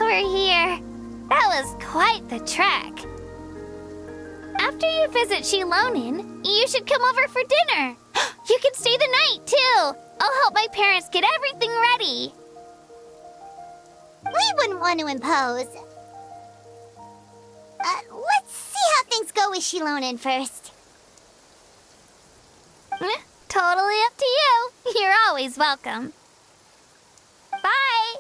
We're here. That was quite the trek. After you visit Shilonin, you should come over for dinner. You can stay the night, too. I'll help my parents get everything ready. We wouldn't want to impose. Let's see how things go with Shilonin first. Totally up to you. You're always welcome. Bye.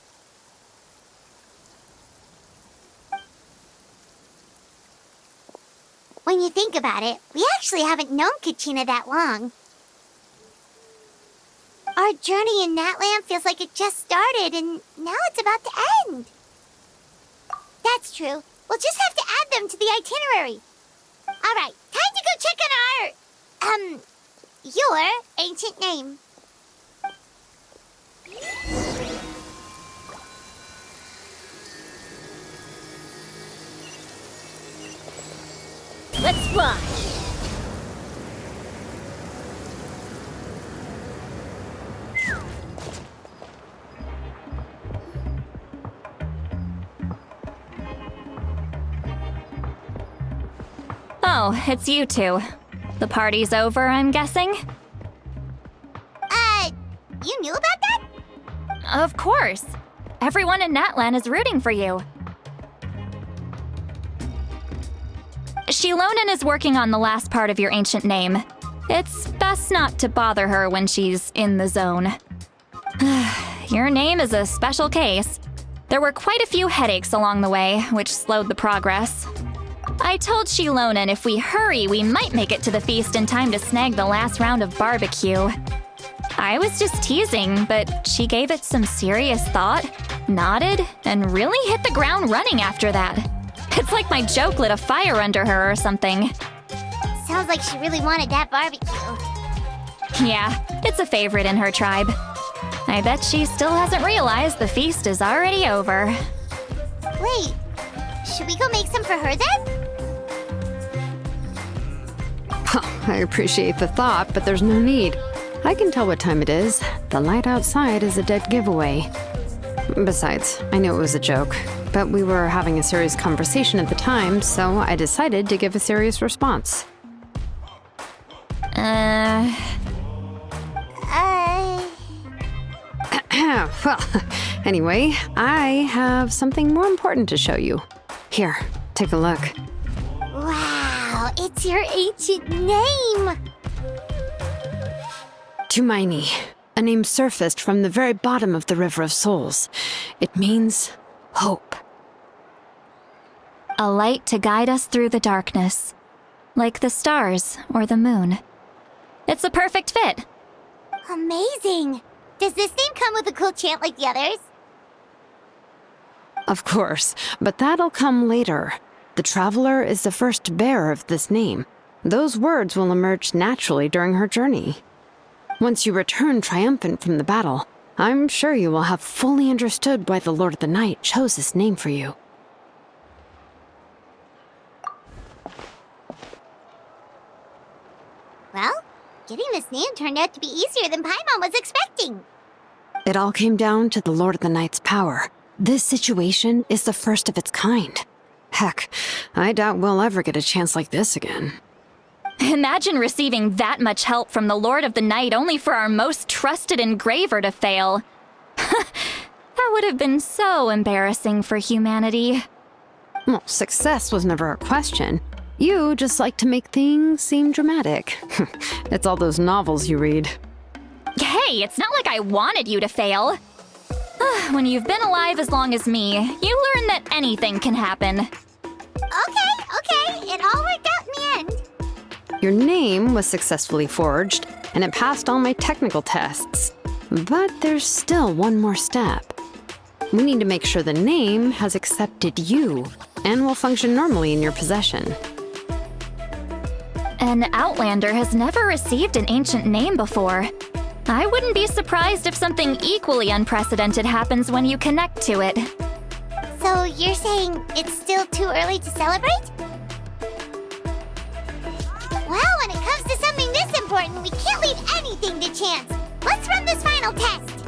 When you think about it, we actually haven't known Kachina that long. Our journey in Natlan feels like it just started, and now it's about to end. That's true. We'll just have to add them to the itinerary. All right, time to go check on your ancient name. Let's fly! Oh, it's you two. The party's over, I'm guessing? You knew about that? Of course. Everyone in Natlan is rooting for you. Shilonin is working on the last part of your ancient name. It's best not to bother her when she's in the zone. Your name is a special case. There were quite a few headaches along the way, which slowed the progress. I told Shilonin if we hurry, we might make it to the feast in time to snag the last round of barbecue. I was just teasing, but she gave it some serious thought, nodded, and really hit the ground running after that. It's like my joke lit a fire under her or something. Sounds like she really wanted that barbecue. Yeah, it's a favorite in her tribe. I bet she still hasn't realized the feast is already over. Wait, should we go make some for her then? I appreciate the thought, but there's no need. I can tell what time it is. The light outside is a dead giveaway. Besides, I knew it was a joke, but we were having a serious conversation at the time, so I decided to give a serious response. Well, anyway, I have something more important to show you. Here, take a look. Wow, it's your ancient name! Tumaini, a name surfaced from the very bottom of the River of Souls. It means hope. A light to guide us through the darkness, like the stars or the moon. It's a perfect fit. Amazing! Does this name come with a cool chant like the others? Of course, but that'll come later. The Traveler is the first bearer of this name. Those words will emerge naturally during her journey. Once you return triumphant from the battle, I'm sure you will have fully understood why the Lord of the Night chose this name for you. Well, getting this name turned out to be easier than Paimon was expecting. It all came down to the Lord of the Night's power. This situation is the first of its kind. Heck, I doubt we'll ever get a chance like this again. Imagine receiving that much help from the Lord of the Night only for our most trusted engraver to fail. That would have been so embarrassing for humanity. Well, success was never a question. You just like to make things seem dramatic. It's all those novels you read. Hey, it's not like I wanted you to fail. When you've been alive as long as me, you learn that anything can happen. Okay, it all worked out in the end. Your name was successfully forged, and it passed all my technical tests. But there's still one more step. We need to make sure the name has accepted you, and will function normally in your possession. An Outlander has never received an ancient name before. I wouldn't be surprised if something equally unprecedented happens when you connect to it. So you're saying it's still too early to celebrate? Well, when it comes to something this important, we can't leave anything to chance. Let's run this final test.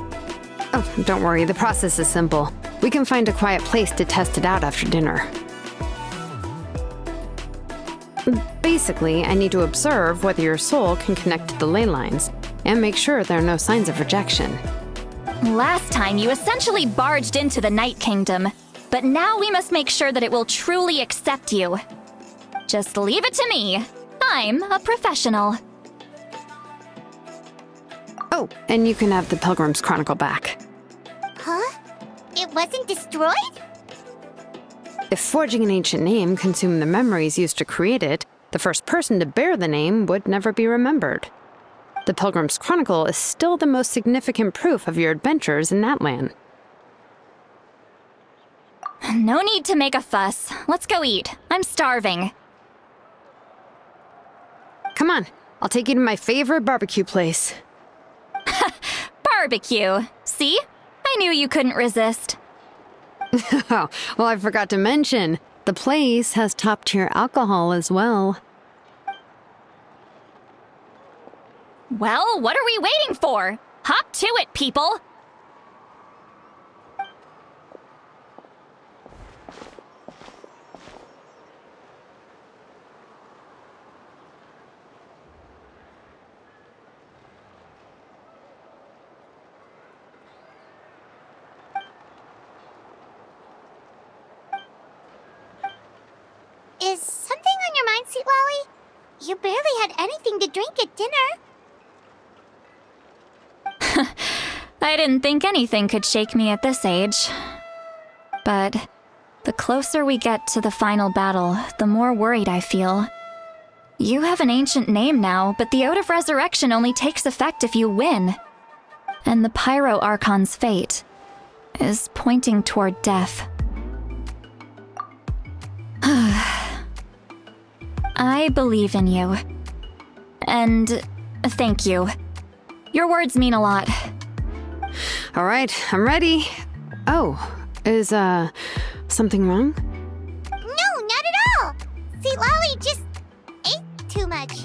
Oh, don't worry, the process is simple. We can find a quiet place to test it out after dinner. Basically, I need to observe whether your soul can connect to the ley lines, and make sure there are no signs of rejection. Last time, you essentially barged into the Night Kingdom, but now we must make sure that it will truly accept you. Just leave it to me. I'm a professional. Oh, and you can have the Pilgrim's Chronicle back. Huh? It wasn't destroyed? If forging an ancient name consumed the memories used to create it, the first person to bear the name would never be remembered. The Pilgrim's Chronicle is still the most significant proof of your adventures in Natlan. No need to make a fuss. Let's go eat. I'm starving. Come on, I'll take you to my favorite barbecue place. Barbecue. See? I knew you couldn't resist. Oh, well, I forgot to mention, the place has top-tier alcohol as well. Well, what are we waiting for? Hop to it, people! Is something on your mind, Sweet Lolly? You barely had anything to drink at dinner. I didn't think anything could shake me at this age. But the closer we get to the final battle, the more worried I feel. You have an ancient name now, but the Ode of Resurrection only takes effect if you win. And the Pyro Archon's fate is pointing toward death. I believe in you. And thank you. Your words mean a lot. All right, I'm ready. Oh, is, something wrong? No, not at all! Sweet Lolly just ate too much.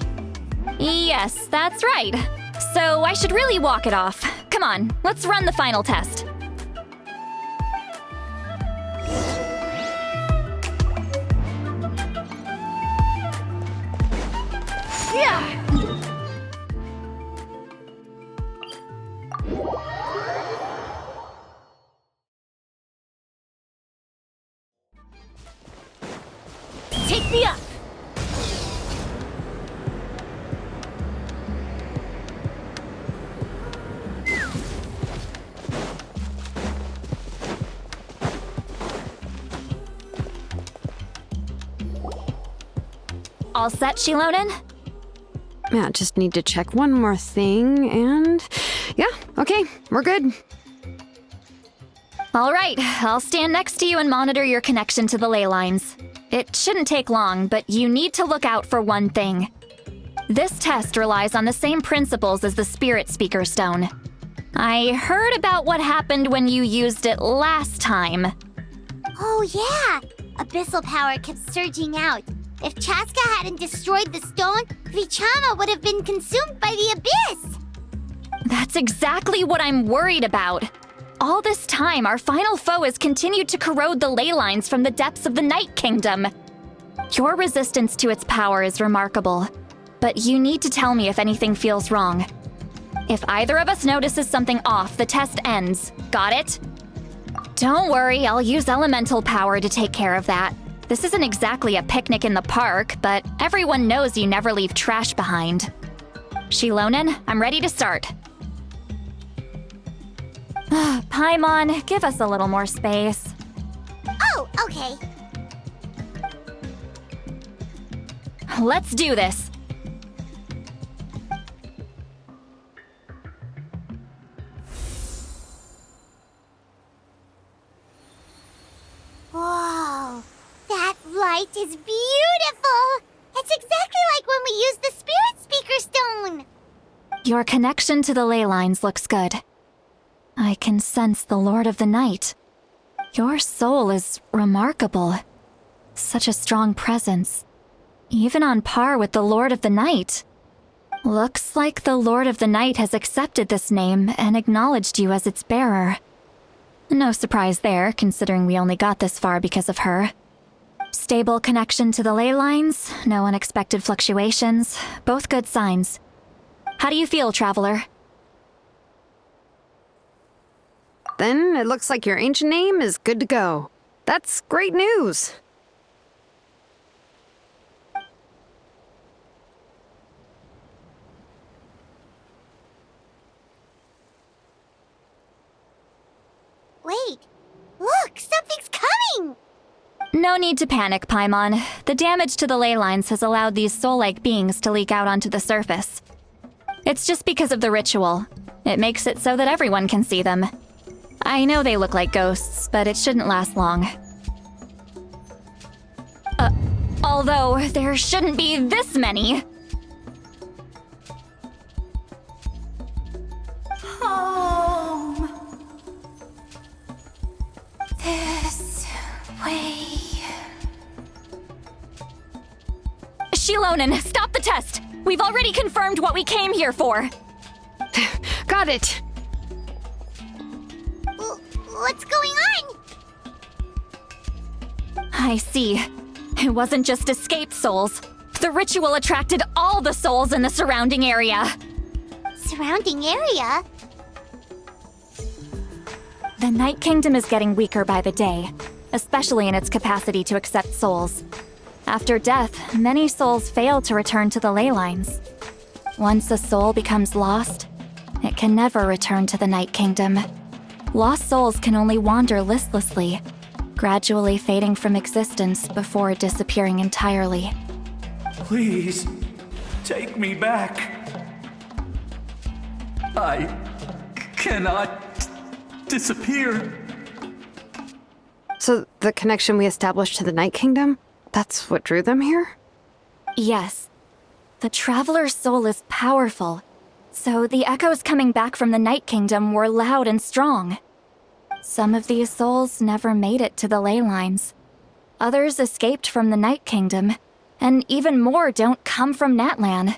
Yes, that's right. So I should really walk it off. Come on, let's run the final test. Take me up! All set, Shilonen? Yeah, just need to check one more thing, and... yeah, okay, we're good. All right, I'll stand next to you and monitor your connection to the ley lines. It shouldn't take long, but you need to look out for one thing. This test relies on the same principles as the Spirit Speaker Stone. I heard about what happened when you used it last time. Oh yeah! Abyssal power kept surging out. If Chaska hadn't destroyed the stone, Vichama would have been consumed by the abyss! That's exactly what I'm worried about. All this time, our final foe has continued to corrode the ley lines from the depths of the Night Kingdom. Your resistance to its power is remarkable, but you need to tell me if anything feels wrong. If either of us notices something off, the test ends. Got it? Don't worry, I'll use elemental power to take care of that. This isn't exactly a picnic in the park, but everyone knows you never leave trash behind. Shilonen, I'm ready to start. Paimon, give us a little more space. Oh, okay. Let's do this. Whoa, that light is beautiful! It's exactly like when we used the Spirit Speaker Stone! Your connection to the ley lines looks good. I can sense the Lord of the Night. Your soul is remarkable. Such a strong presence. Even on par with the Lord of the Night. Looks like the Lord of the Night has accepted this name and acknowledged you as its bearer. No surprise there, considering we only got this far because of her. Stable connection to the ley lines, no unexpected fluctuations, both good signs. How do you feel, Traveler? Then it looks like your ancient name is good to go. That's great news. Wait, look, something's coming! No need to panic, Paimon. The damage to the ley lines has allowed these soul-like beings to leak out onto the surface. It's just because of the ritual. It makes it so that everyone can see them. I know they look like ghosts, but it shouldn't last long. Although there shouldn't be this many. Home. This way. Shilonen, stop the test! We've already confirmed what we came here for. Got it. What's going on? I see. It wasn't just escaped souls. The ritual attracted all the souls in the surrounding area. Surrounding area? The Night Kingdom is getting weaker by the day, especially in its capacity to accept souls. After death, many souls fail to return to the ley lines. Once a soul becomes lost, it can never return to the Night Kingdom. Lost souls can only wander listlessly, gradually fading from existence before disappearing entirely. Please, take me back. I cannot disappear. So the connection we established to the Night Kingdom, that's what drew them here? Yes. The Traveler's soul is powerful, so the echoes coming back from the Night Kingdom were loud and strong. Some of these souls never made it to the ley lines. Others escaped from the Night Kingdom, and even more don't come from Natlan.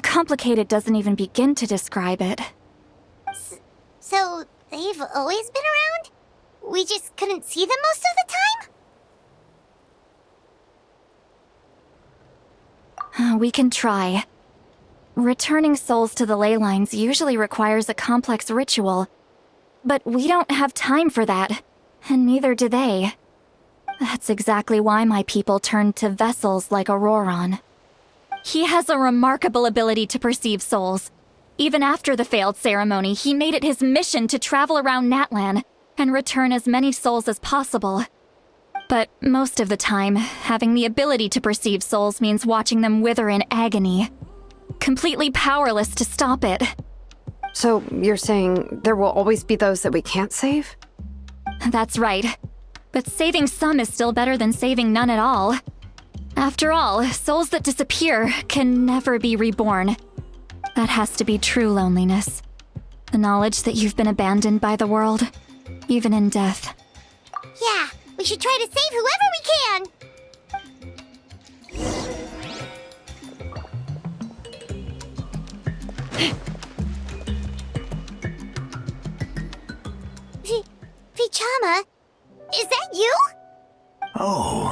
Complicated doesn't even begin to describe it. So, they've always been around? We just couldn't see them most of the time? We can try. Returning souls to the ley lines usually requires a complex ritual, but we don't have time for that, and neither do they. That's exactly why my people turned to vessels like Auroron. He has a remarkable ability to perceive souls. Even after the failed ceremony, he made it his mission to travel around Natlan and return as many souls as possible. But most of the time, having the ability to perceive souls means watching them wither in agony. Completely powerless to stop it. So you're saying there will always be those that we can't save? That's right. But saving some is still better than saving none at all. After all, souls that disappear can never be reborn. That has to be true loneliness. The knowledge that you've been abandoned by the world, even in death. Yeah, we should try to save whoever we can! Vichama, is that you? Oh,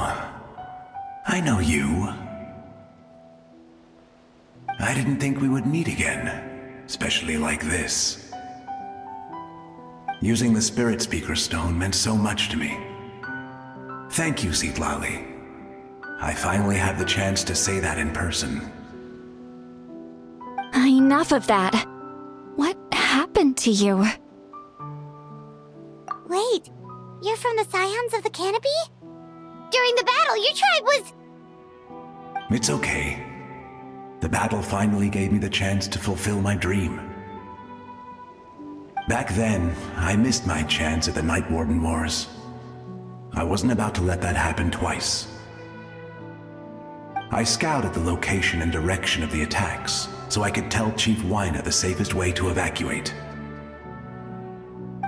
I know you. I didn't think we would meet again, especially like this. Using the Spirit Speaker Stone meant so much to me. Thank you, Citlali. I finally had the chance to say that in person. Enough of that. What happened to you? Wait, you're from the Scions of the Canopy? During the battle, your tribe was... It's okay. The battle finally gave me the chance to fulfill my dream. Back then, I missed my chance at the Night Warden Wars. I wasn't about to let that happen twice. I scouted the location and direction of the attacks, so I could tell Chief Wyna the safest way to evacuate.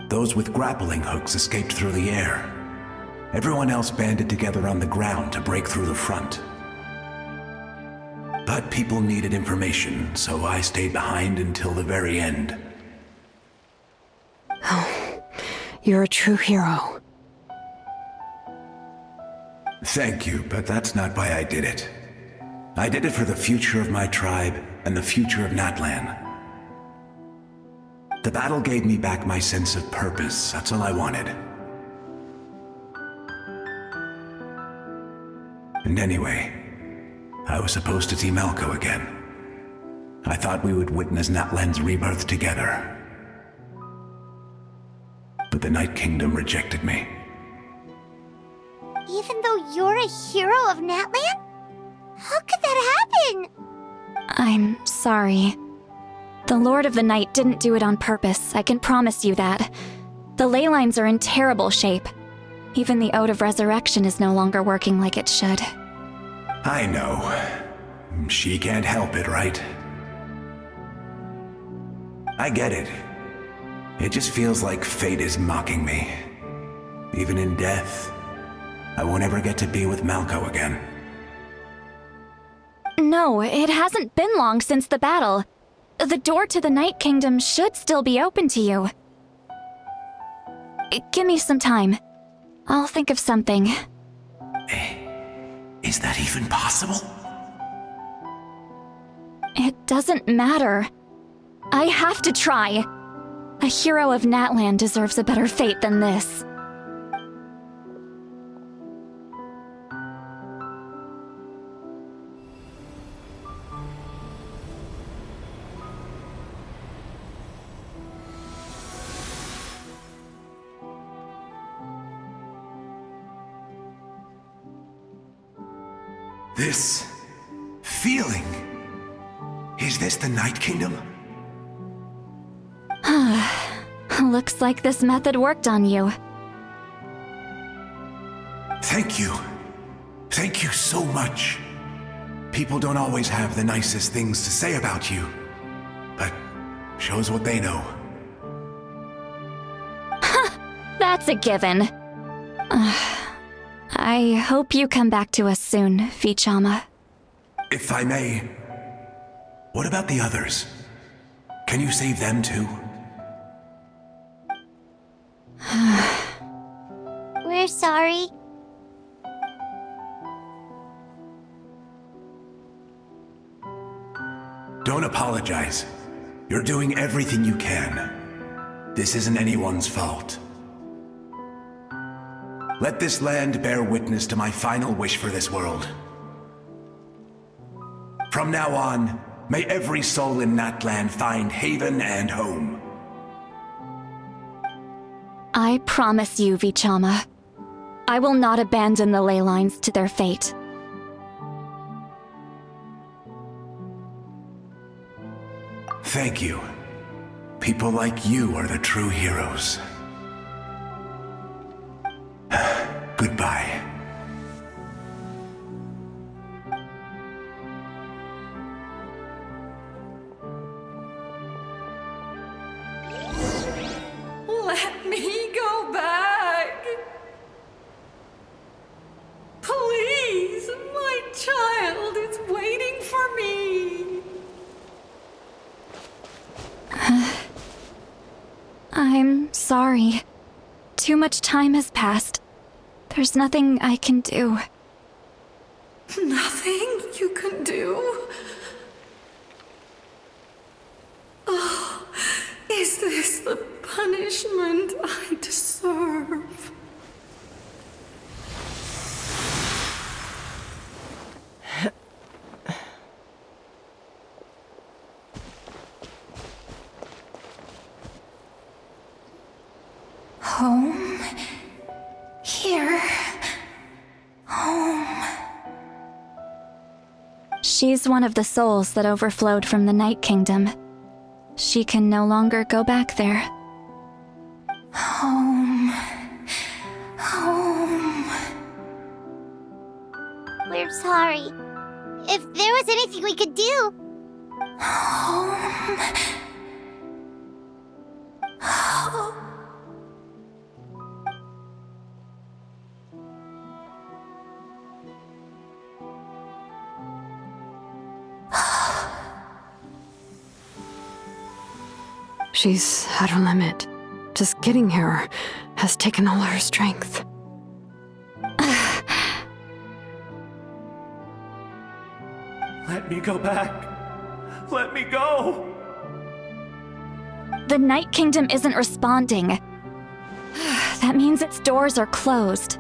Those with grappling hooks escaped through the air, Everyone else banded together on the ground to break through the front. But people needed information, so I stayed behind until the very end. Oh, you're a true hero. Thank you, but that's not why I did it. I did it for the future of my tribe and the future of Natlan. The battle gave me back my sense of purpose. That's all I wanted. And anyway, I was supposed to see Malco again. I thought we would witness Natlan's rebirth together. But the Night Kingdom rejected me. Even though you're a hero of Natlan? How could that happen? I'm sorry. The Lord of the Night didn't do it on purpose, I can promise you that. The ley lines are in terrible shape. Even the Ode of Resurrection is no longer working like it should. I know. She can't help it, right? I get it. It just feels like fate is mocking me. Even in death, I won't ever get to be with Malco again. No, it hasn't been long since the battle. The door to the Night Kingdom should still be open to you. Give me some time. I'll think of something. Is that even possible? It doesn't matter. I have to try. A hero of Natlan deserves a better fate than this. This feeling. Is this the Night Kingdom? Looks like this method worked on you. Thank you. Thank you so much. People don't always have the nicest things to say about you, but shows what they know. That's a given. I hope you come back to us soon, Vichama. If I may, what about the others? Can you save them too? We're sorry. Don't apologize. You're doing everything you can. This isn't anyone's fault. Let this land bear witness to my final wish for this world. From now on, may every soul in Natlan find haven and home. I promise you, Vichama. I will not abandon the ley lines to their fate. Thank you. People like you are the true heroes. Goodbye. Let me go back. Please, my child is waiting for me. I'm sorry. Too much time has passed. There's nothing I can do. Nothing you can do? Oh, is this the punishment I deserve? Home? Here? Home? She's one of the souls that overflowed from the Night Kingdom. She can no longer go back there. Home. Home. We're sorry. If there was anything we could do. Home. Home. She's at her limit. Just getting here has taken all her strength. Let me go back. Let me go. The Night Kingdom isn't responding. That means its doors are closed.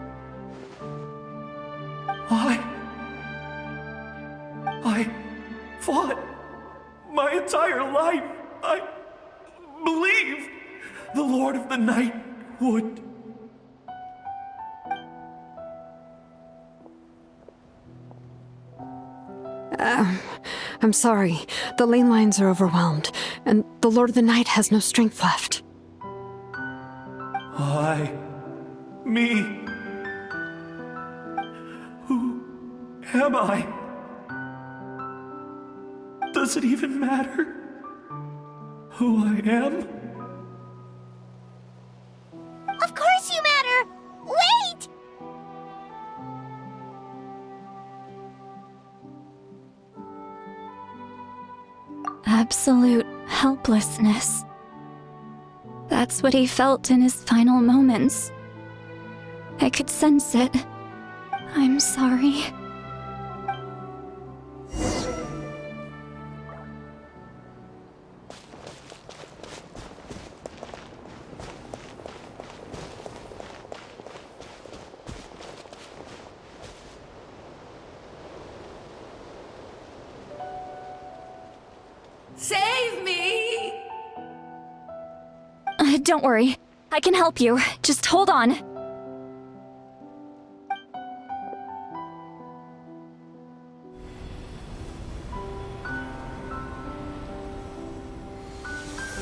I fought my entire life. I believed the Lord of the Night would. I'm sorry. The lane lines are overwhelmed, and the Lord of the Night has no strength left. Me. Who am I? Does it even matter who I am? Of course you matter! Wait! Absolute helplessness. That's what he felt in his final moments. I could sense it. I'm sorry. Save me! Don't worry. I can help you. Just hold on.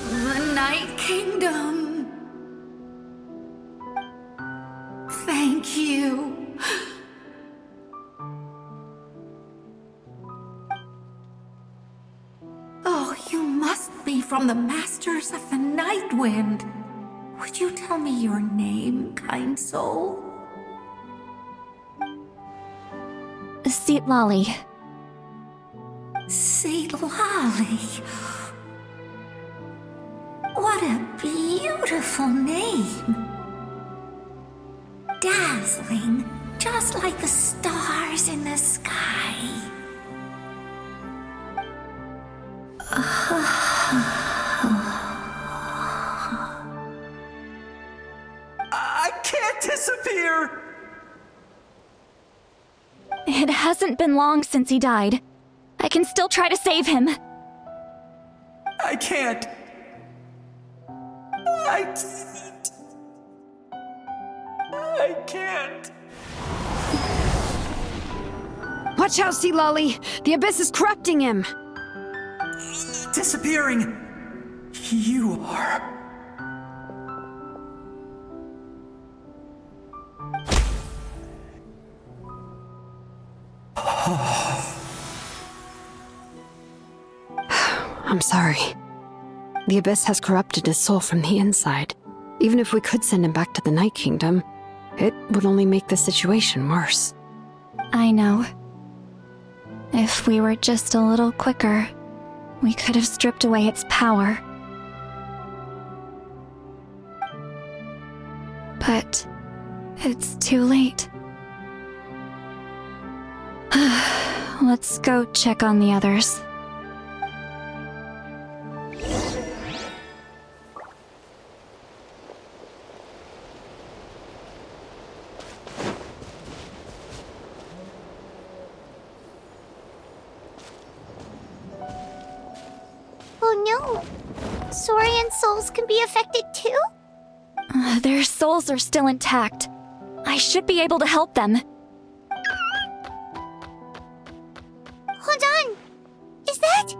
The Night Kingdom. Thank you. Oh, you must be from the Masters of the Night Wind. Would you tell me your name, kind soul? Seat Lolly. Lolly. What a beautiful name. Dazzling, just like the stars in the sky. I can't disappear! It hasn't been long since he died. I can still try to save him. I can't. I can't. Watch out, Sea Lolly! The Abyss is corrupting him! Disappearing. You are. I'm sorry. The Abyss has corrupted his soul from the inside. Even if we could send him back to the Night Kingdom, it would only make the situation worse. I know. If we were just a little quicker, we could have stripped away its power. But it's too late. Let's go check on the others. Oh no! Saurian souls can be affected too? Their souls are still intact. I should be able to help them. Hold on! Is that...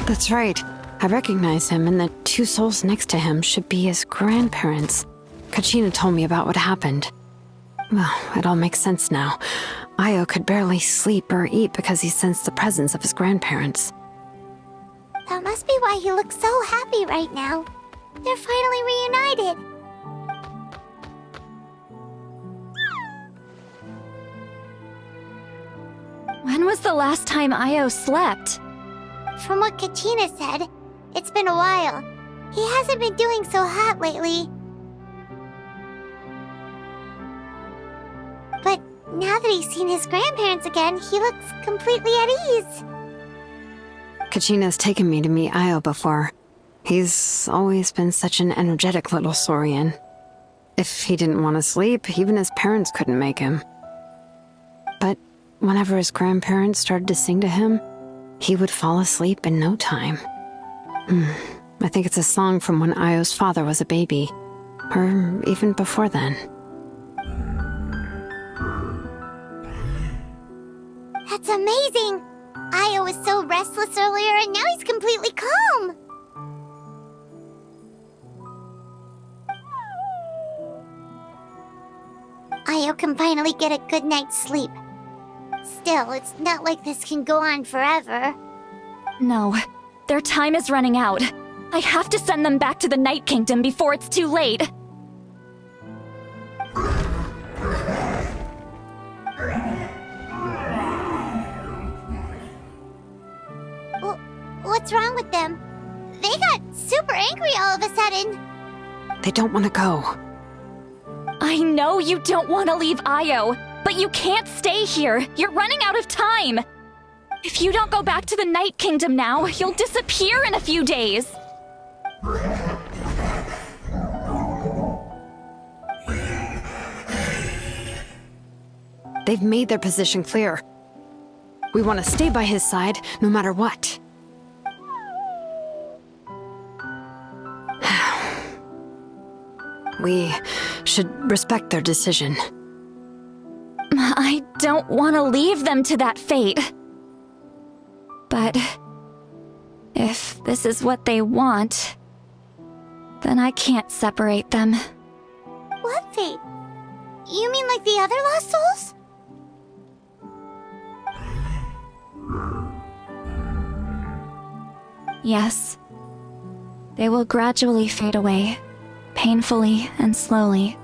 That's right. I recognize him, and the two souls next to him should be his grandparents. Kachina told me about what happened. Well, it all makes sense now. Io could barely sleep or eat because he sensed the presence of his grandparents. That must be why he looks so happy right now. They're finally reunited. When was the last time Io slept? From what Kachina said, it's been a while. He hasn't been doing so hot lately. But now that he's seen his grandparents again, he looks completely at ease. Kachina's taken me to meet Io before. He's always been such an energetic little Saurian. If he didn't want to sleep, even his parents couldn't make him. But whenever his grandparents started to sing to him, he would fall asleep in no time. I think it's a song from when Io's father was a baby, or even before then. That's amazing! Io was so restless earlier, and now he's completely calm. Io can finally get a good night's sleep. Still, it's not like this can go on forever. No, their time is running out. I have to send them back to the Night Kingdom before it's too late. What's wrong with them? They got super angry all of a sudden. They don't want to go. I know you don't want to leave Io, but you can't stay here. You're running out of time. If you don't go back to the Night Kingdom now, you'll disappear in a few days. They've made their position clear. We want to stay by his side, no matter what. We should respect their decision. I don't want to leave them to that fate. But if this is what they want, then I can't separate them. What fate? You mean like the other lost souls? Yes. They will gradually fade away, painfully and slowly,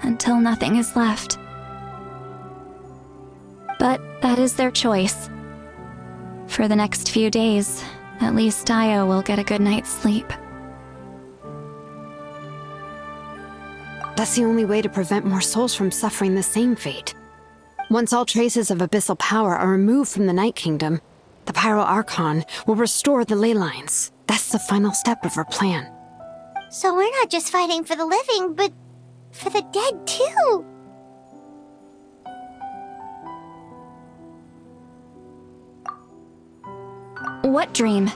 until nothing is left. But that is their choice. For the next few days, at least Io will get a good night's sleep. That's the only way to prevent more souls from suffering the same fate. Once all traces of abyssal power are removed from the Night Kingdom, the Pyro Archon will restore the ley lines. That's the final step of our plan. So we're not just fighting for the living, but for the dead too. What dream?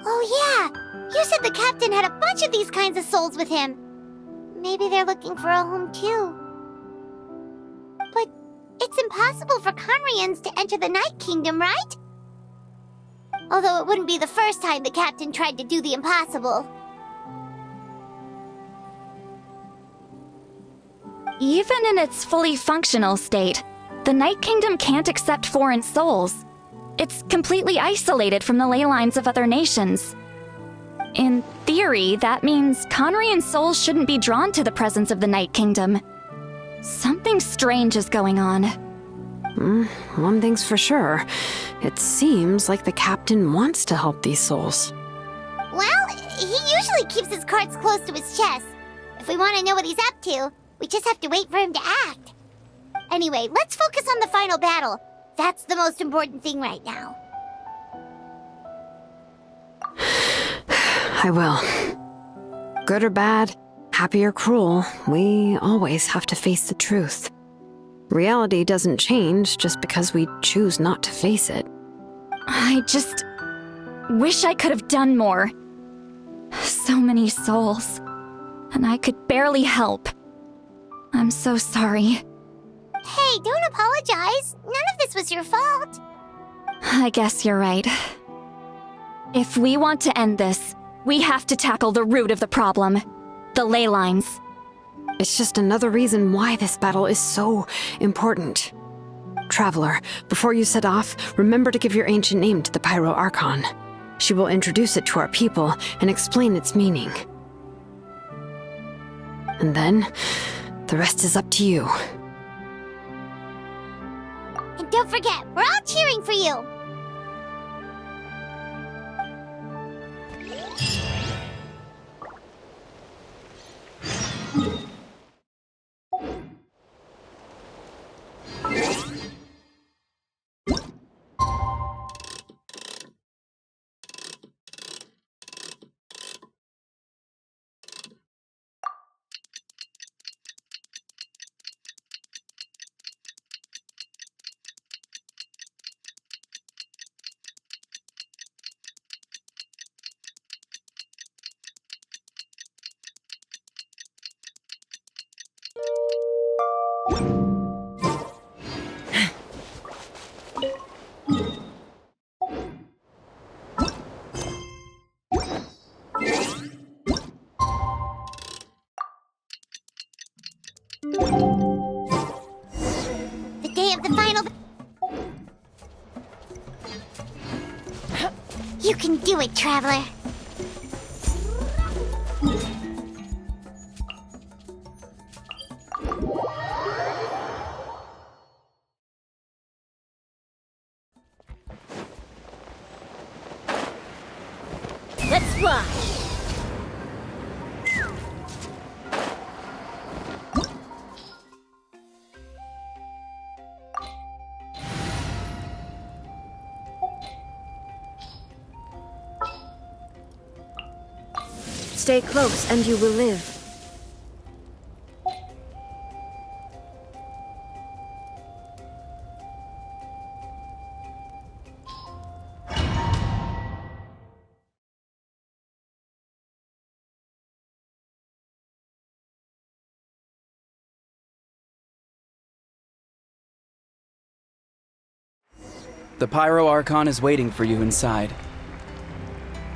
Oh yeah, you said the captain had a bunch of these kinds of souls with him. Maybe they're looking for a home too. But it's impossible for Conrians to enter the Night Kingdom, right? Although it wouldn't be the first time the captain tried to do the impossible. Even in its fully functional state, the Night Kingdom can't accept foreign souls. It's completely isolated from the ley lines of other nations. In theory, that means Conrian souls shouldn't be drawn to the presence of the Night Kingdom. Something strange is going on. One thing's for sure. It seems like the captain wants to help these souls. Well, he usually keeps his cards close to his chest. If we want to know what he's up to, we just have to wait for him to act. Anyway, let's focus on the final battle. That's the most important thing right now. I will. Good or bad, happy or cruel, we always have to face the truth. Reality doesn't change just because we choose not to face it. I just wish I could have done more. So many souls, and I could barely help. I'm so sorry. Hey, don't apologize. None of this was your fault. I guess you're right. If we want to end this, we have to tackle the root of the problem. The ley lines. It's just another reason why this battle is so important. Traveler, before you set off, remember to give your ancient name to the Pyro Archon. She will introduce it to our people and explain its meaning. And then, the rest is up to you. And don't Don't forget, we're all cheering for you. The day of the final... You can do it, Traveler. Let's fly! Stay close and you will live. The Pyro Archon is waiting for you inside.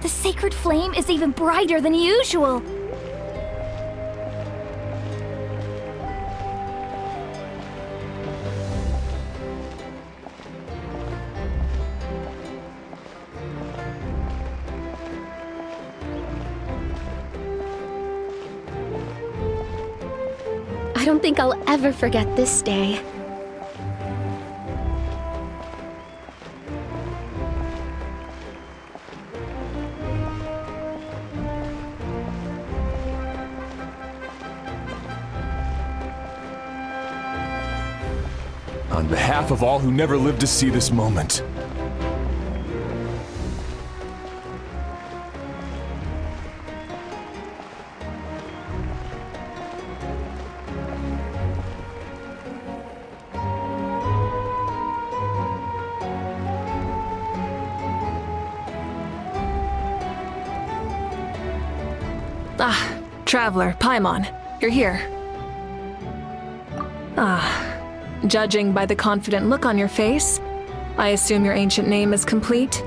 The sacred flame is even brighter than usual. I don't think I'll ever forget this day. On behalf of all who never lived to see this moment. Ah, Traveler, Paimon, you're here. Judging by the confident look on your face, I assume your ancient name is complete?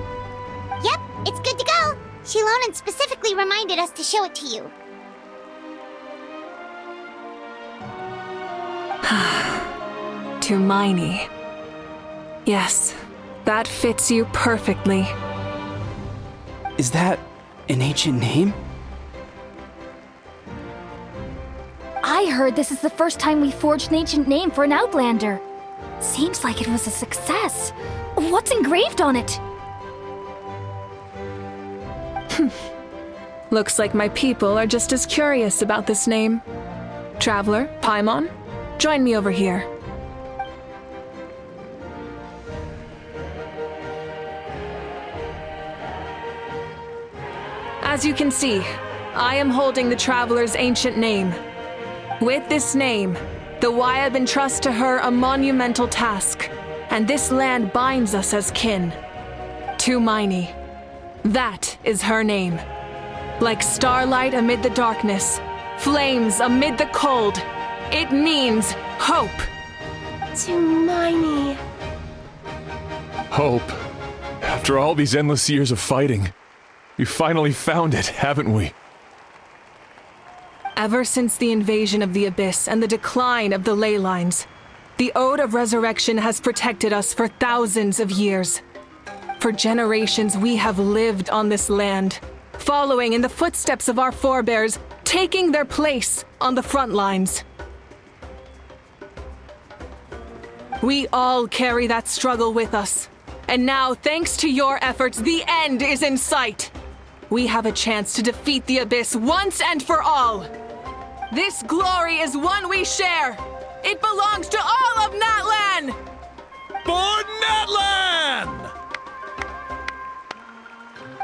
Yep, it's good to go. Shilonen specifically reminded us to show it to you. Tumaini. Yes, that fits you perfectly. Is that an ancient name? I heard this is the first time we forged an ancient name for an Outlander. Seems like it was a success. What's engraved on it? Looks like my people are just as curious about this name. Traveler, Paimon, join me over here. As you can see, I am holding the Traveler's ancient name. With this name, the Wyab entrust to her a monumental task, and this land binds us as kin. Tumaini. That is her name. Like starlight amid the darkness, flames amid the cold, it means hope. Tumaini. Hope. After all these endless years of fighting, we finally found it, haven't we? Ever since the invasion of the Abyss and the decline of the ley lines, the Ode of Resurrection has protected us for thousands of years. For generations we have lived on this land, following in the footsteps of our forebears, taking their place on the front lines. We all carry that struggle with us. And now, thanks to your efforts, the end is in sight. We have a chance to defeat the Abyss once and for all. This glory is one we share. It belongs to all of Natlan! For Natlan!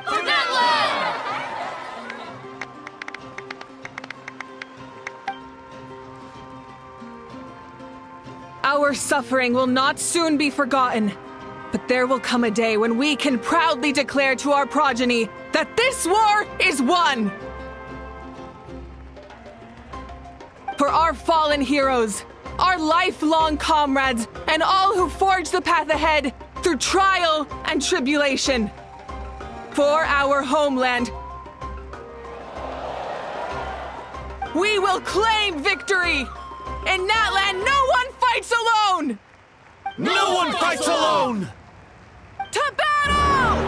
For Natlan! Our suffering will not soon be forgotten. But there will come a day when we can proudly declare to our progeny that this war is won! For our fallen heroes, our lifelong comrades, and all who forge the path ahead through trial and tribulation. For our homeland, we will claim victory! In Natlan, no one fights alone! No one fights alone! To battle!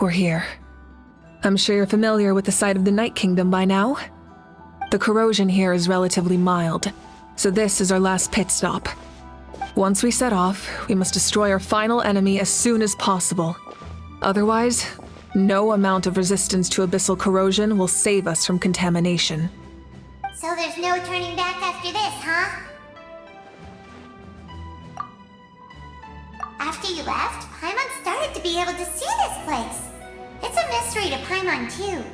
We're here. I'm sure you're familiar with the site of the Night Kingdom by now. The corrosion here is relatively mild, so this is our last pit stop. Once we set off, we must destroy our final enemy as soon as possible. Otherwise, no amount of resistance to abyssal corrosion will save us from contamination. So there's no turning back after this, huh? After you left, Paimon started to be able to see this place. It's a mystery to Paimon, too.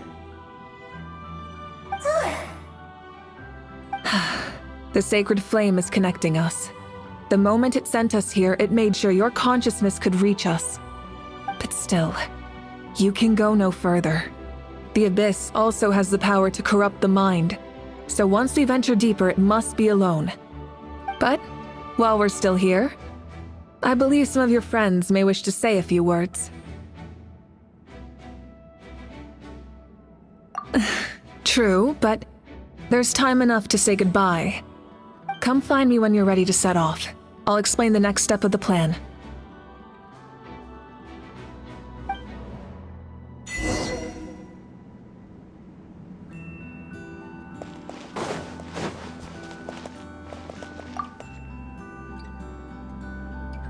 The sacred flame is connecting us. The moment it sent us here, it made sure your consciousness could reach us. But still, you can go no further. The Abyss also has the power to corrupt the mind, so once we venture deeper, it must be alone. But while we're still here, I believe some of your friends may wish to say a few words. True, but there's time enough to say goodbye. Come find me when you're ready to set off. I'll explain the next step of the plan.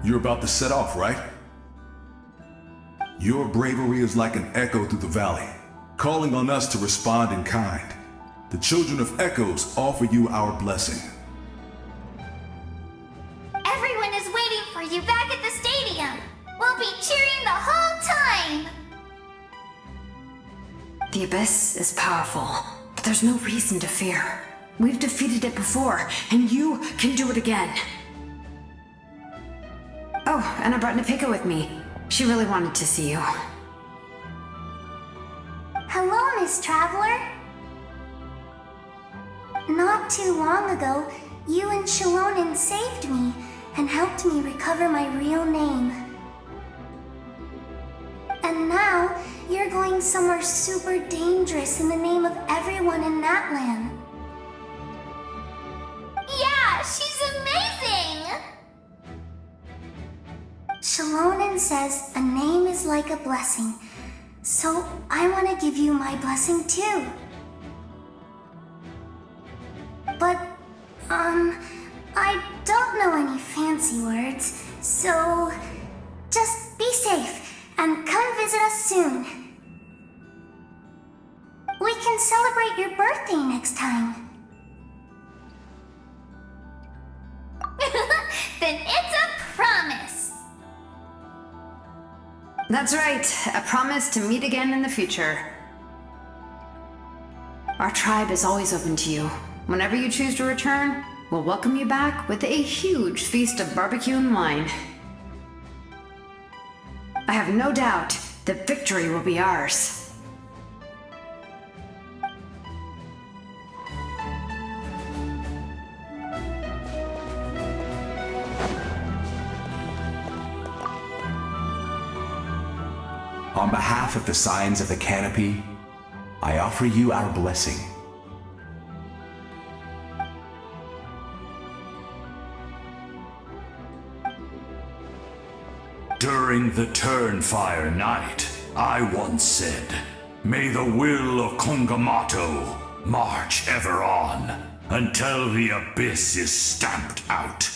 You're about to set off, right? Your bravery is like an echo through the valley, calling on us to respond in kind. The children of Echoes offer you our blessing. Everyone is waiting for you back at the stadium. We'll be cheering the whole time. The Abyss is powerful, but there's no reason to fear. We've defeated it before, and you can do it again. Oh, and I brought Nepika with me. She really wanted to see you. Hello, Miss Traveler. Not too long ago, you and Shalonen saved me and helped me recover my real name. And now, you're going somewhere super dangerous in the name of everyone in Natlan. Yeah, she's amazing! Shalonen says a name is like a blessing, so I want to give you my blessing too. But, I don't know any fancy words, so just be safe and come visit us soon. We can celebrate your birthday next time. Then it's a promise. That's right, a promise to meet again in the future. Our tribe is always open to you. Whenever you choose to return, will welcome you back with a huge feast of barbecue and wine. I have no doubt that victory will be ours. On behalf of the Signs of the Canopy, I offer you our blessing. During the Turnfire Night, I once said, "May the will of Kongamato march ever on until the abyss is stamped out."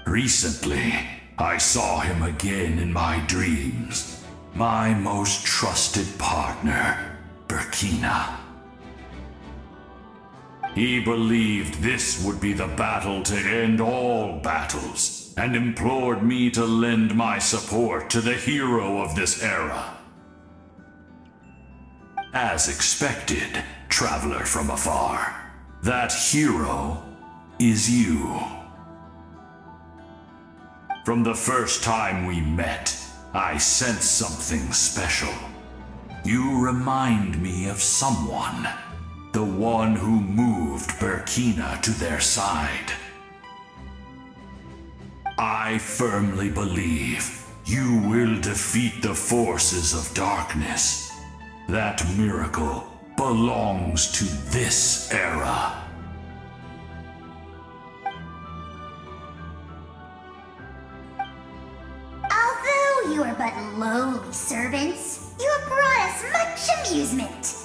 Recently, I saw him again in my dreams. My most trusted partner, Burkina. He believed this would be the battle to end all battles, and implored me to lend my support to the hero of this era. As expected, traveler from afar, that hero is you. From the first time we met, I sensed something special. You remind me of someone, the one who moved Burkina to their side. I firmly believe you will defeat the forces of darkness. That miracle belongs to this era. Although you are but lowly servants, you have brought us much amusement.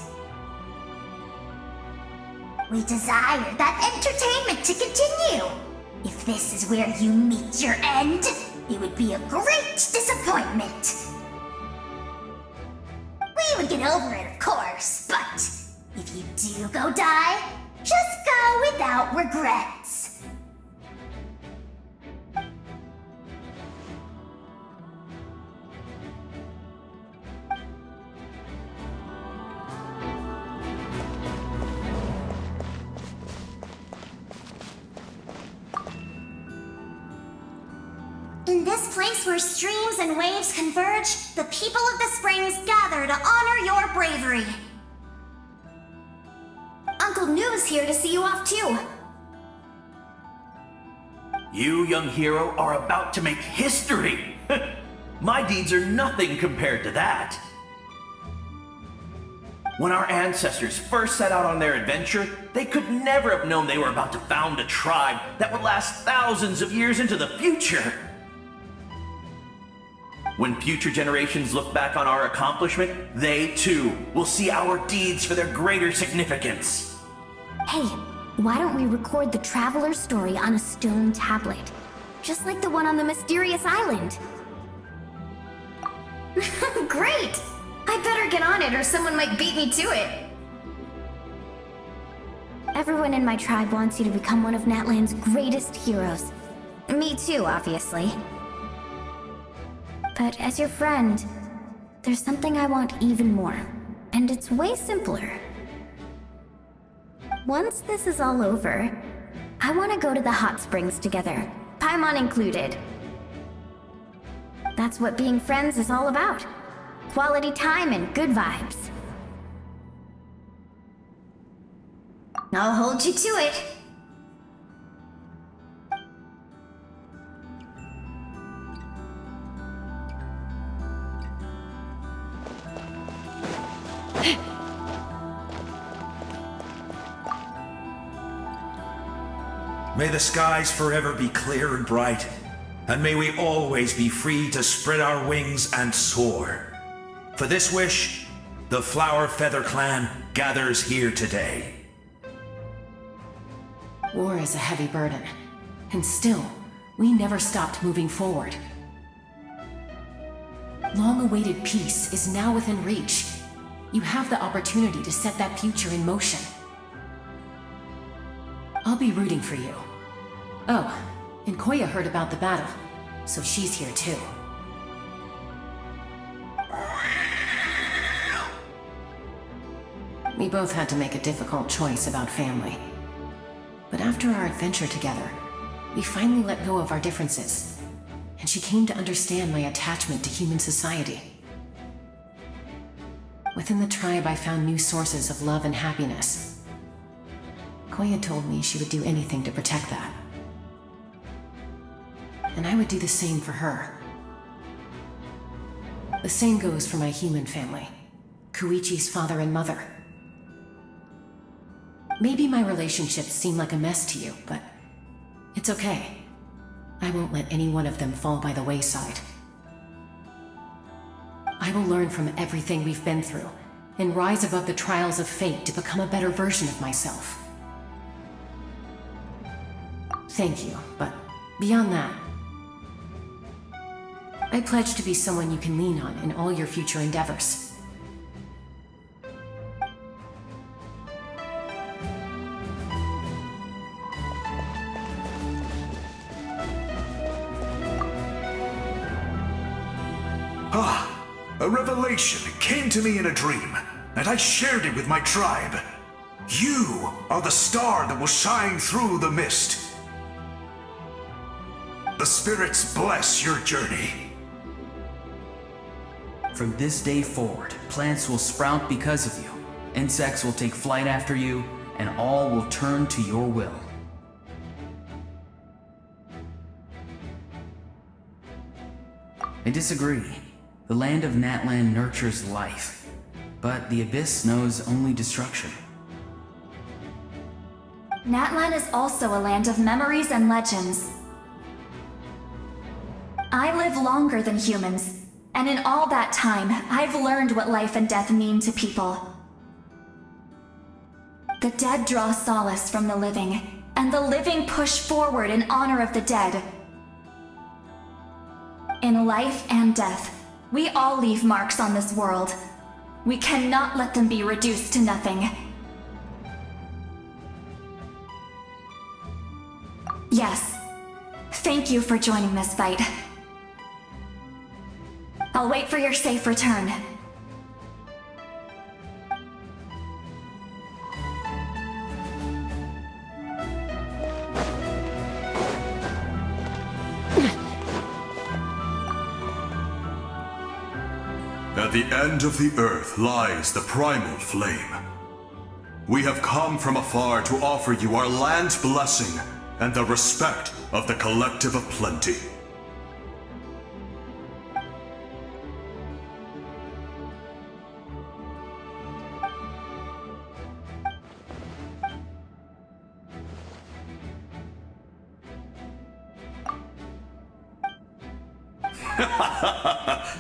We desire that entertainment to continue. If this is where you meet your end, it would be a great disappointment. We would get over it, of course, but if you do go die, just go without regrets. In this place where streams and waves converge, the people of the springs gather to honor your bravery. Uncle Noo's here to see you off too. You, young hero, are about to make history! My deeds are nothing compared to that. When our ancestors first set out on their adventure, they could never have known they were about to found a tribe that would last thousands of years into the future. When future generations look back on our accomplishment, they too will see our deeds for their greater significance. Hey, why don't we record the traveler's story on a stone tablet? Just like the one on the mysterious island. Great! I better get on it or someone might beat me to it. Everyone in my tribe wants you to become one of Natlan's greatest heroes. Me too, obviously. But as your friend, there's something I want even more. And it's way simpler. Once this is all over, I want to go to the hot springs together, Paimon included. That's what being friends is all about. Quality time and good vibes. I'll hold you to it. May the skies forever be clear and bright, and may we always be free to spread our wings and soar. For this wish, the Flower Feather Clan gathers here today. War is a heavy burden, and still, we never stopped moving forward. Long-awaited peace is now within reach. You have the opportunity to set that future in motion. I'll be rooting for you. Oh, and Koya heard about the battle, so she's here too. We both had to make a difficult choice about family. after our adventure together, we finally let go of our differences, and she came to understand my attachment to human society. Within the tribe, I found new sources of love and happiness. Koya told me she would do anything to protect that. And I would do the same for her. The same goes for my human family, Koichi's father and mother. Maybe my relationships seem like a mess to you, but it's okay. I won't let any one of them fall by the wayside. I will learn from everything we've been through and rise above the trials of fate to become a better version of myself. Thank you, but beyond that, I pledge to be someone you can lean on in all your future endeavors. A revelation came to me in a dream, and I shared it with my tribe. You are the star that will shine through the mist. The spirits bless your journey. From this day forward, plants will sprout because of you, insects will take flight after you, and all will turn to your will. I disagree. The land of Natlan nurtures life, but the Abyss knows only destruction. Natlan is also a land of memories and legends. I live longer than humans, and in all that time, I've learned what life and death mean to people. The dead draw solace from the living, and the living push forward in honor of the dead. In life and death, we all leave marks on this world. We cannot let them be reduced to nothing. Yes, thank you for joining this fight. I'll wait for your safe return. At the end of the earth lies the primal flame. We have come from afar to offer you our land's blessing and the respect of the collective of plenty.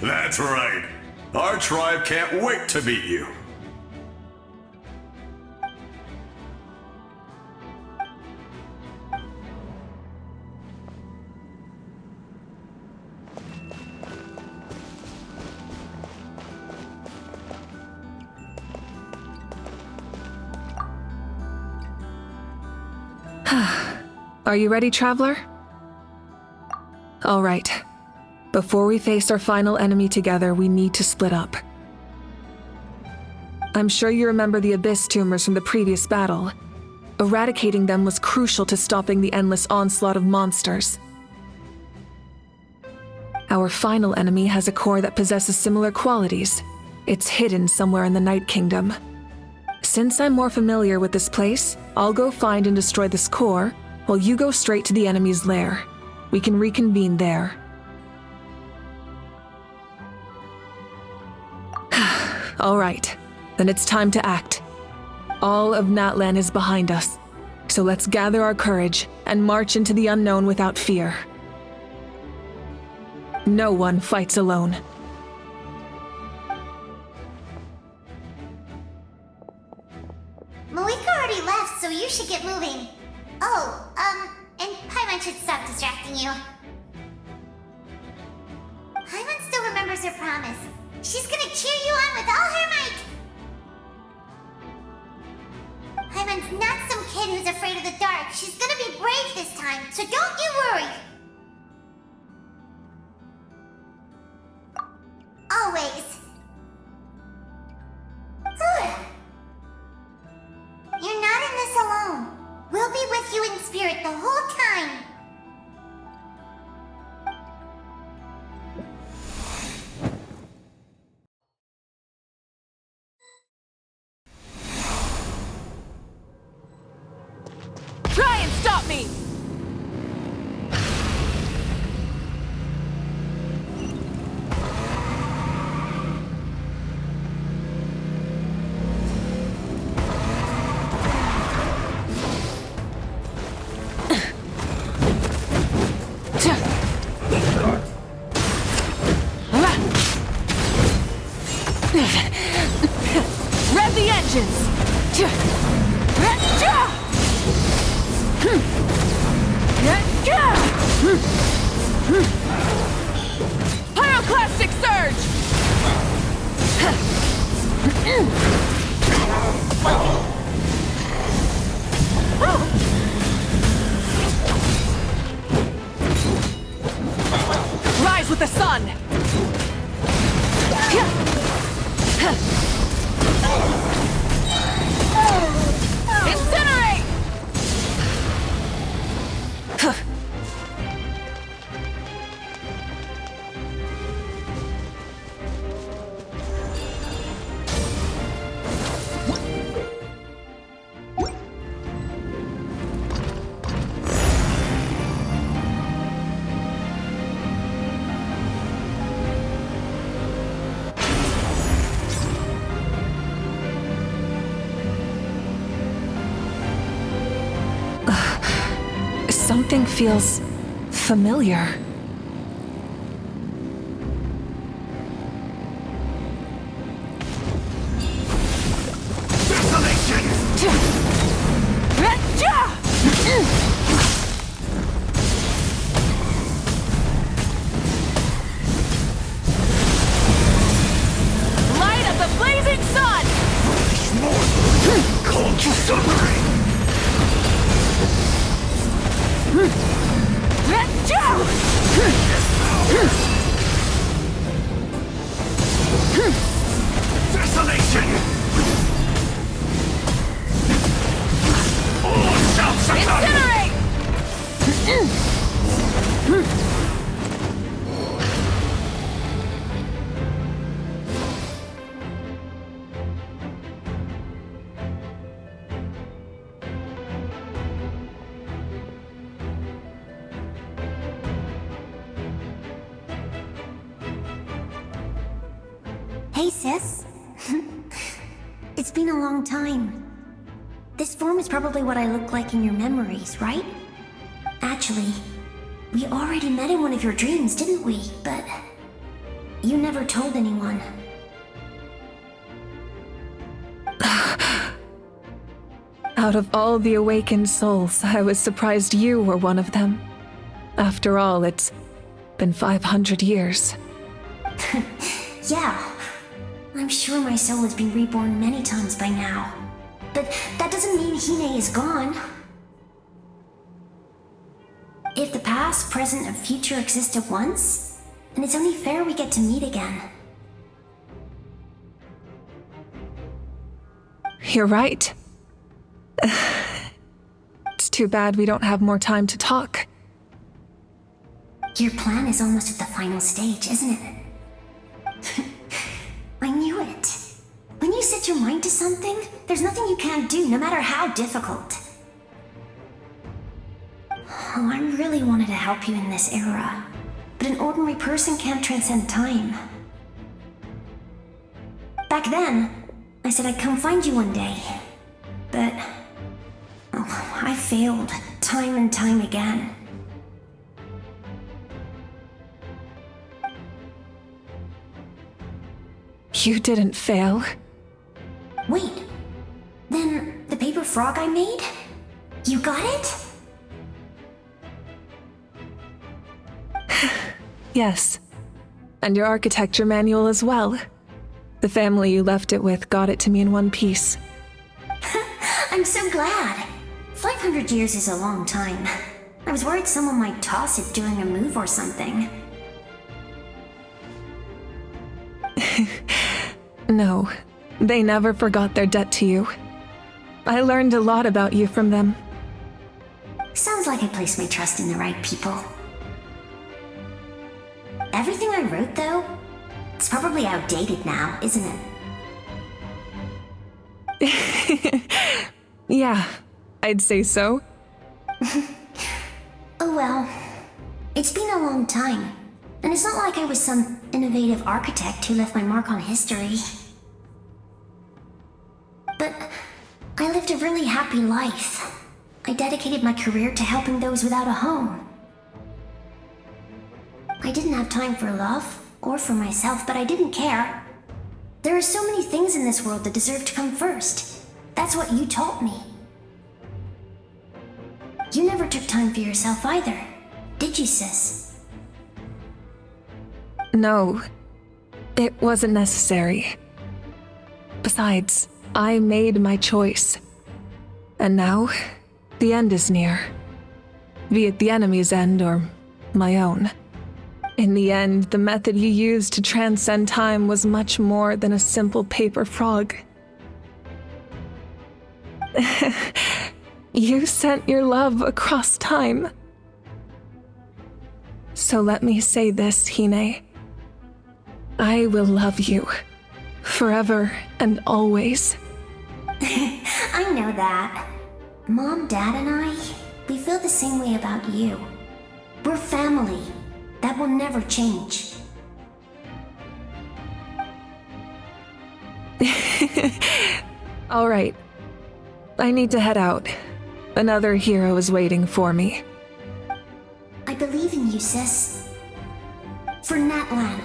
That's right. Our tribe can't wait to meet you. Are you ready, traveler? All right. Before we face our final enemy together, we need to split up. I'm sure you remember the Abyss tumors from the previous battle. Eradicating them was crucial to stopping the endless onslaught of monsters. Our final enemy has a core that possesses similar qualities. It's hidden somewhere in the Night Kingdom. Since I'm more familiar with this place, I'll go find and destroy this core, while you go straight to the enemy's lair. We can reconvene there. All right, then it's time to act. All of Natlan is behind us, so let's gather our courage and march into the unknown without fear. No one fights alone. Malika already left, so you should get moving. Oh, and Paimon should stop distracting you. Paimon still remembers her promise. She's gonna cheer you on with all her might! Paimon's not some kid who's afraid of the dark. She's gonna be brave this time, so don't you worry! Always. You're not in this alone. We'll be with you in at me! Rev the engines! Pyroclastic surge! Rise with the sun! Incinerate! Something feels familiar. Light of the blazing sun! Cold suffering! Desolation! All shall succumb! Incinerate! Hey, sis. It's been a long time. This form is probably what I look like in your memories, right? Actually, we already met in one of your dreams, didn't we? But you never told anyone. Out of all the awakened souls, I was surprised you were one of them. After all, it's been 500 years. Yeah. I'm sure my soul has been reborn many times by now. But that doesn't mean Hine is gone. If the past, present, and future exist at once, then it's only fair we get to meet again. You're right. It's too bad we don't have more time to talk. Your plan is almost at the final stage, isn't it? I knew it. When you set your mind to something, there's nothing you can't do, no matter how difficult. Oh, I really wanted to help you in this era, but an ordinary person can't transcend time. Back then, I said I'd come find you one day, but I failed time and time again. You didn't fail. Wait, then the paper frog I made? You got it? Yes. And your architecture manual as well. The family you left it with got it to me in one piece. I'm so glad. 500 years is a long time. I was worried someone might toss it during a move or something. No, they never forgot their debt to you. I learned a lot about you from them. Sounds like I placed my trust in the right people. Everything I wrote, though, it's probably outdated now, isn't it? Yeah, I'd say so. It's been a long time, and it's not like I was some innovative architect who left my mark on history. But I lived a really happy life. I dedicated my career to helping those without a home. I didn't have time for love, or for myself, but I didn't care. There are so many things in this world that deserve to come first. That's what you taught me. You never took time for yourself either, did you, sis? No, it wasn't necessary. Besides, I made my choice. And now, the end is near. Be it the enemy's end or my own. In the end, the method you used to transcend time was much more than a simple paper frog. You sent your love across time. So let me say this, Hine. I will love you. Forever and always. I know that. Mom, Dad, and I, we feel the same way about you. We're family. That will never change. All right. I need to head out. Another hero is waiting for me. I believe in you, sis. For Natlan.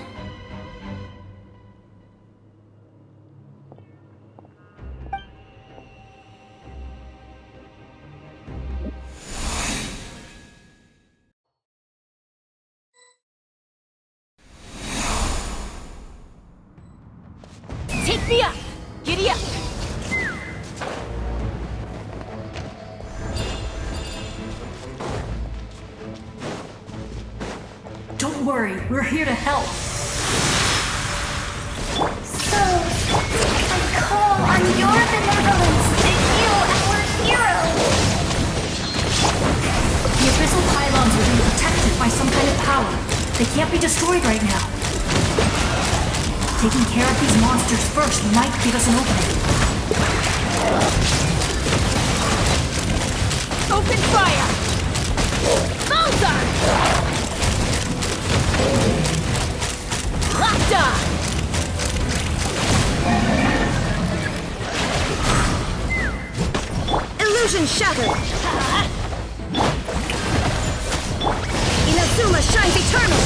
Take me up! Giddy up! Don't worry, we're here to help. So, I call on your benevolence to heal our hero! The abyssal pylons are being protected by some kind of power. They can't be destroyed right now. Taking care of these monsters first might give us an opening. Open fire! Bullseye! Locked on! Illusion shattered! Inazuma shines eternal!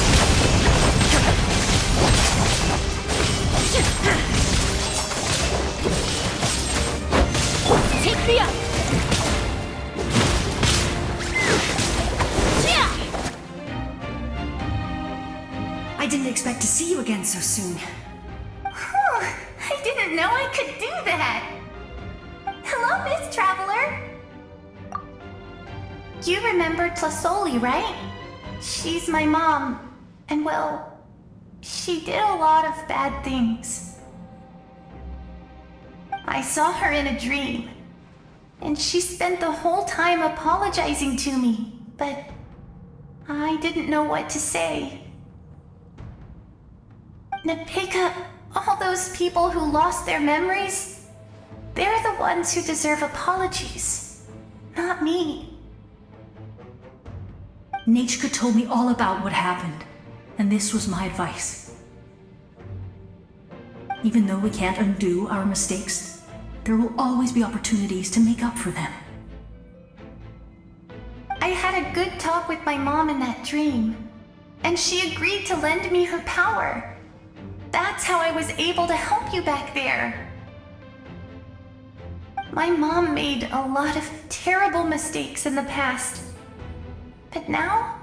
Take me up! I didn't expect to see you again so soon. I didn't know I could do that! Hello, Miss Traveler! You remember Tlasoli, right? She's my mom, and well, she did a lot of bad things. I saw her in a dream, and she spent the whole time apologizing to me, but I didn't know what to say. Napika, all those people who lost their memories, they're the ones who deserve apologies, not me. Nachka told me all about what happened, and this was my advice. Even though we can't undo our mistakes, there will always be opportunities to make up for them. I had a good talk with my mom in that dream, and she agreed to lend me her power. That's how I was able to help you back there. My mom made a lot of terrible mistakes in the past, but now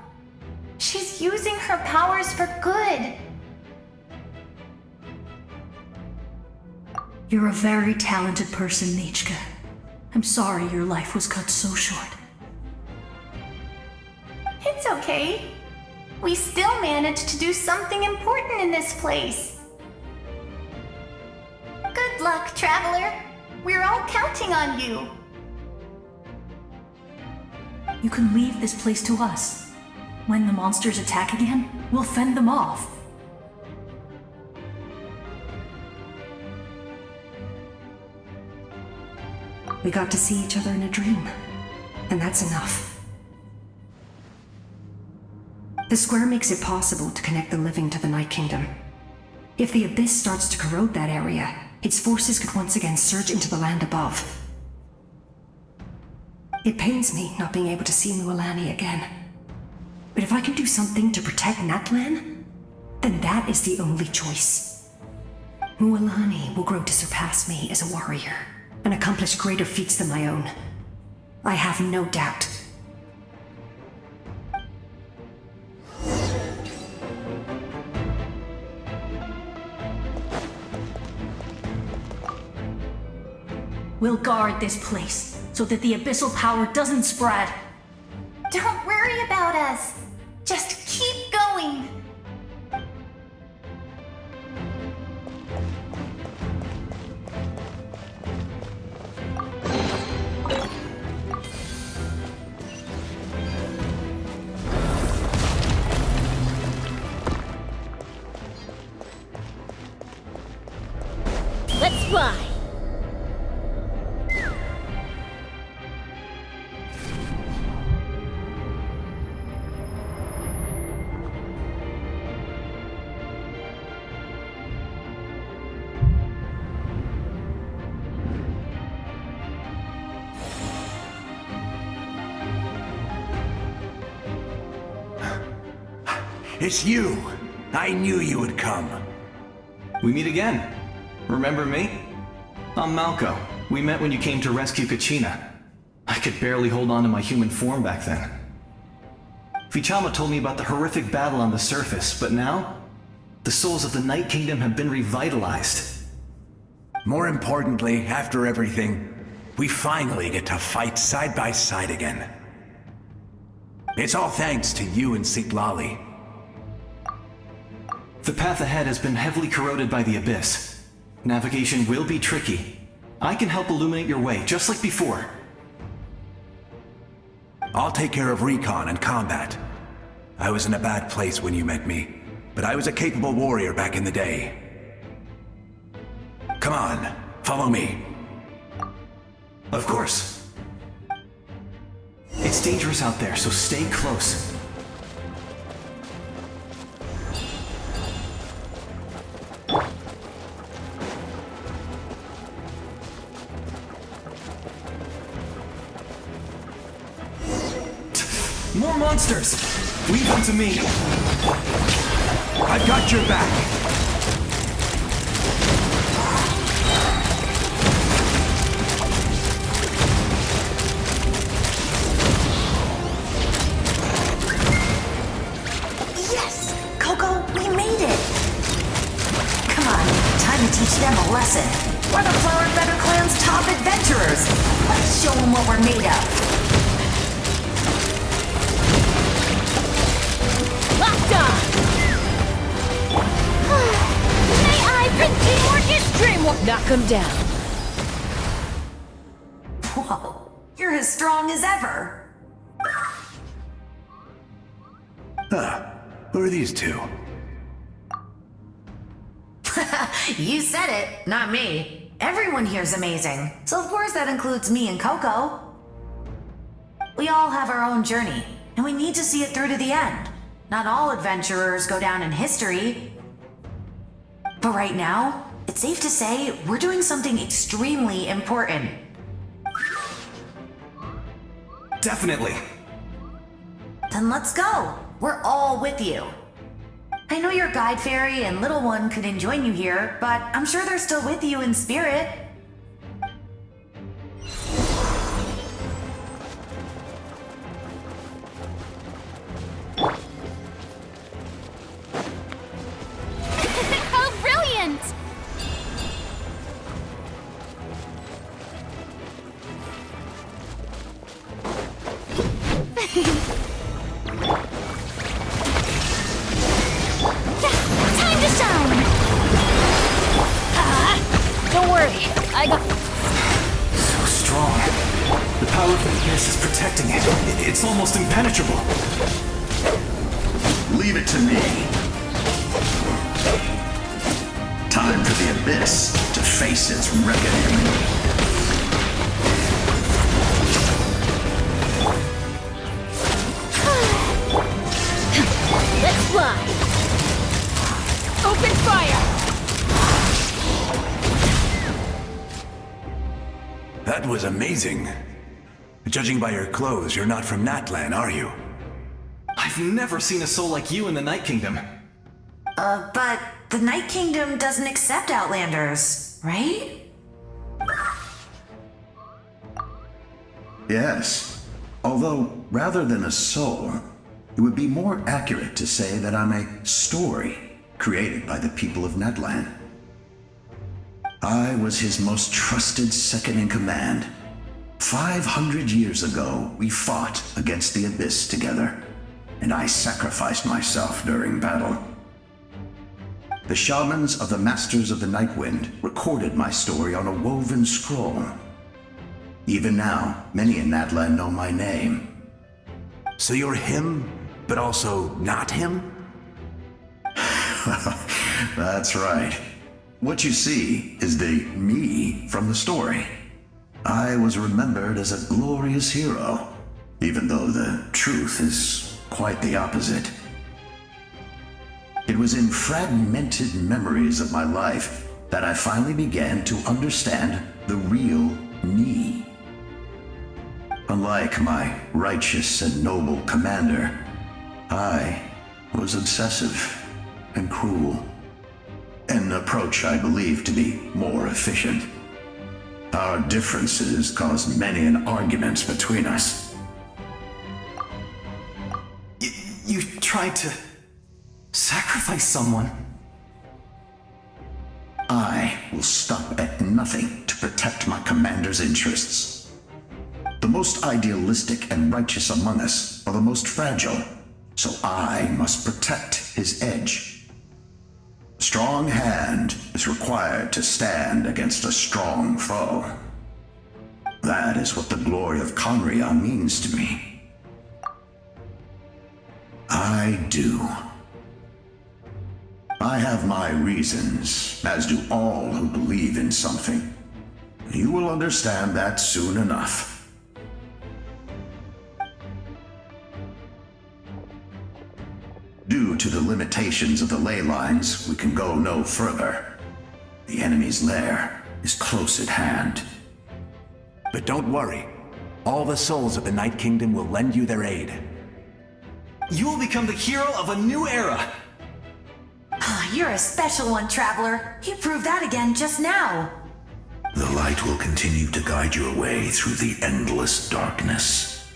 she's using her powers for good. You're a very talented person, Nachka. I'm sorry your life was cut so short. It's okay. We still managed to do something important in this place. Good luck, Traveler. We're all counting on you. You can leave this place to us. When the monsters attack again, we'll fend them off. We got to see each other in a dream, and that's enough. The square makes it possible to connect the living to the Night Kingdom. If the Abyss starts to corrode that area, its forces could once again surge into the land above. It pains me not being able to see Mualani again. But if I can do something to protect Natlan, then that is the only choice. Mualani will grow to surpass me as a warrior and accomplish greater feats than my own. I have no doubt. We'll guard this place so that the abyssal power doesn't spread. Don't worry about us. Just keep going. Let's fly. It's you! I knew you would come. We meet again. Remember me? I'm Malco. We met when you came to rescue Kachina. I could barely hold on to my human form back then. Vichama told me about the horrific battle on the surface, but now, the souls of the Night Kingdom have been revitalized. More importantly, after everything, we finally get to fight side by side again. It's all thanks to you and Sitlali. The path ahead has been heavily corroded by the Abyss. Navigation will be tricky. I can help illuminate your way, just like before. I'll take care of recon and combat. I was in a bad place when you met me, but I was a capable warrior back in the day. Come on, follow me. Of course. It's dangerous out there, so stay close. More monsters! Leave them to me! I've got your back! Yes! Coco, we made it! Come on, time to teach them a lesson. We're the Flower and Feather Clan's top adventurers! Let's show them what we're made of! May I bring teamwork is dreamwork. Knock him down. Whoa, you're as strong as ever. Who are these two? You said it, not me. Everyone here's amazing, so of course that includes me and Coco. We all have our own journey, and we need to see it through to the end. Not all adventurers go down in history. But right now, it's safe to say we're doing something extremely important. Definitely. Then let's go. We're all with you. I know your guide fairy and little one couldn't join you here, but I'm sure they're still with you in spirit. How brilliant! Time to shine! Don't worry, I got... So strong. The power of the Abyss is protecting it. It's almost impenetrable. Leave it to me. Time for the Abyss to face its reckoning. That was amazing. Judging by your clothes, you're not from Natlan, are you? I've never seen a soul like you in the Night Kingdom. But the Night Kingdom doesn't accept Outlanders, right? Yes. Although, rather than a soul, it would be more accurate to say that I'm a story created by the people of Natlan. I was his most trusted second-in-command. 500 years ago, we fought against the Abyss together, and I sacrificed myself during battle. The shamans of the Masters of the Nightwind recorded my story on a woven scroll. Even now, many in Natlan know my name. So you're him, but also not him? That's right. What you see is the me from the story. I was remembered as a glorious hero, even though the truth is quite the opposite. It was in fragmented memories of my life that I finally began to understand the real me. Unlike my righteous and noble commander, I was obsessive and cruel, an approach I believe to be more efficient. Our differences caused many an arguments between us. You tried to sacrifice someone. I will stop at nothing to protect my commander's interests. The most idealistic and righteous among us are the most fragile, so I must protect his edge. A strong hand is required to stand against a strong foe. That is what the glory of Conria means to me. I do. I have my reasons, as do all who believe in something. You will understand that soon enough. Due to the limitations of the ley lines, we can go no further. The enemy's lair is close at hand. But don't worry. All the souls of the Night Kingdom will lend you their aid. You will become the hero of a new era. You're a special one, Traveler. You proved that again just now. The light will continue to guide your way through the endless darkness.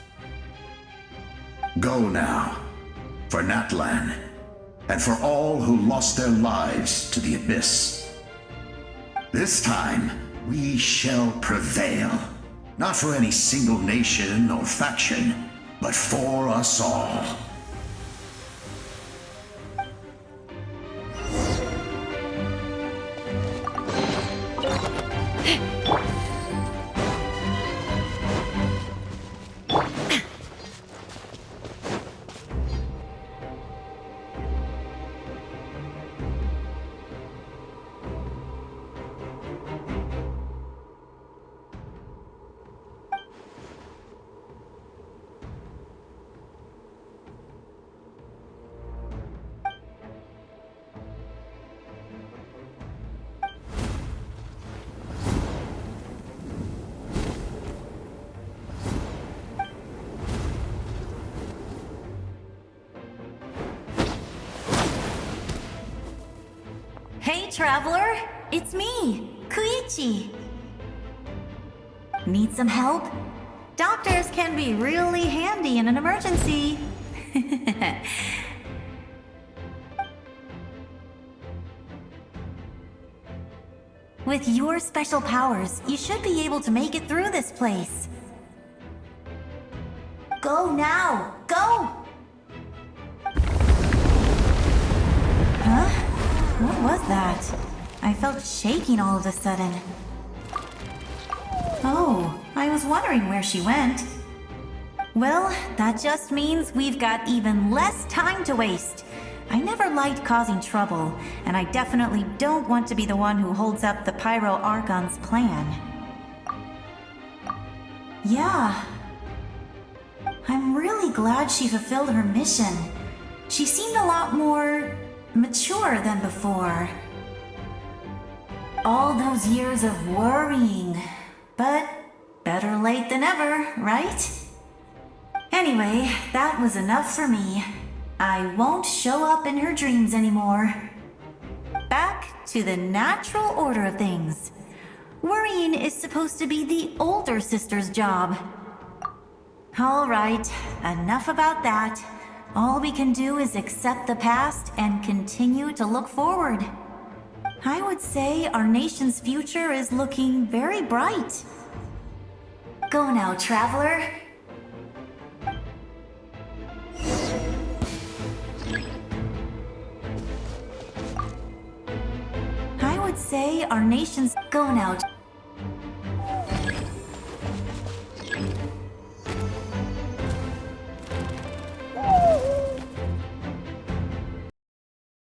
Go now, for Natlan, and for all who lost their lives to the Abyss. This time, we shall prevail. Not for any single nation or faction, but for us all. Hey, Traveler! It's me, Koichi. Need some help? Doctors can be really handy in an emergency. With your special powers, you should be able to make it through this place. Go now! Go! Huh? What was that? I felt shaking all of a sudden. Oh, I was wondering where she went. Well, that just means we've got even less time to waste. I never liked causing trouble, and I definitely don't want to be the one who holds up the Pyro Archon's plan. Yeah. I'm really glad she fulfilled her mission. She seemed a lot more mature than before. All those years of worrying, but than ever, right? Anyway, that was enough for me. I won't show up in her dreams anymore. Back to the natural order of things. Worrying is supposed to be the older sister's job. All right, enough about that. All we can do is accept the past and continue to look forward. I would say our nation's future is looking very bright. Go now, traveler. I would say our nation's... Go now.